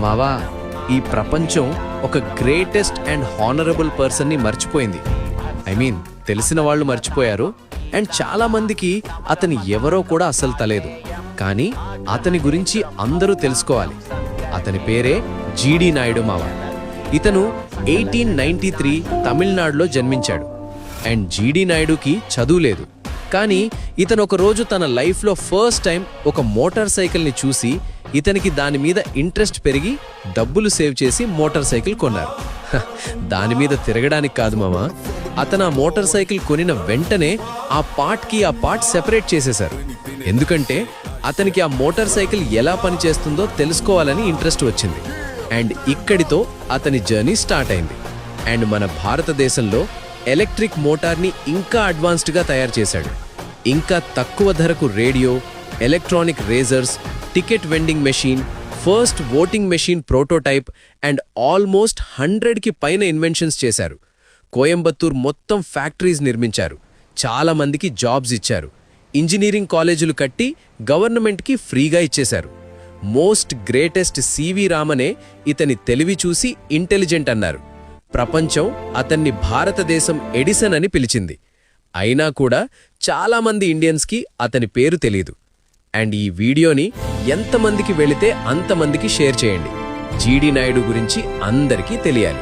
మావా, ఈ ప్రపంచం ఒక గ్రేటెస్ట్ అండ్ హానరబుల్ పర్సన్ని మర్చిపోయింది. తెలిసిన వాళ్ళు మర్చిపోయారు. అండ్ చాలా మందికి అతని ఎవరో కూడా అసలు తెలియదు. కానీ అతని గురించి అందరూ తెలుసుకోవాలి. అతని పేరే జీడి నాయుడు మావా. ఇతను 1893 తమిళనాడులో జన్మించాడు. అండ్ జీడి నాయుడుకి చదువు లేదు. కానీ ఇతను ఒక రోజు తన లైఫ్లో ఫస్ట్ టైం ఒక మోటార్ సైకిల్ని చూసి ఇతనికి దాని మీద ఇంట్రెస్ట్ పెరిగి డబ్బులు సేవ్ చేసి మోటార్ సైకిల్ కొన్నారు. దాని మీద తిరగడానికి కాదు మామ, అతను ఆ మోటార్ సైకిల్ కొనిన వెంటనే ఆ పార్ట్ సెపరేట్ చేసేశారు. ఎందుకంటే అతనికి ఆ మోటార్ సైకిల్ ఎలా పనిచేస్తుందో తెలుసుకోవాలని ఇంట్రెస్ట్ వచ్చింది. అండ్ ఇక్కడితో అతని జర్నీ స్టార్ట్ అయింది. అండ్ మన భారతదేశంలో ఎలక్ట్రిక్ మోటార్ని ఇంకా అడ్వాన్స్డ్గా తయారు చేశాడు. ఇంకా తక్కువ ధరకు radio, electronic razors, ticket vending machine, first voting machine prototype and almost 100కి పైన ఇన్వెన్షన్స్ చేశారు. కోయంబత్తూర్ మొత్తం ఫ్యాక్టరీస్ నిర్మించారు. చాలా మందికి జాబ్స్ ఇచ్చారు. ఇంజనీరింగ్ కాలేజీలు కట్టి గవర్నమెంట్కి ఫ్రీగా ఇచ్చేశారు. మోస్ట్ గ్రేటెస్ట్ సివి రామనే ఇతని తెలివి చూసి ఇంటెలిజెంట్ అన్నారు. ప్రపంచం అతన్ని భారతదేశం ఎడిసన్ అని పిలిచింది. అయినా కూడా చాలామంది ఇండియన్స్కి అతని పేరు తెలీదు. అండ్ ఈ వీడియోని ఎంతమందికి వెళితే అంతమందికి షేర్ చేయండి. జీడి నాయుడు గురించి అందరికీ తెలియాలి.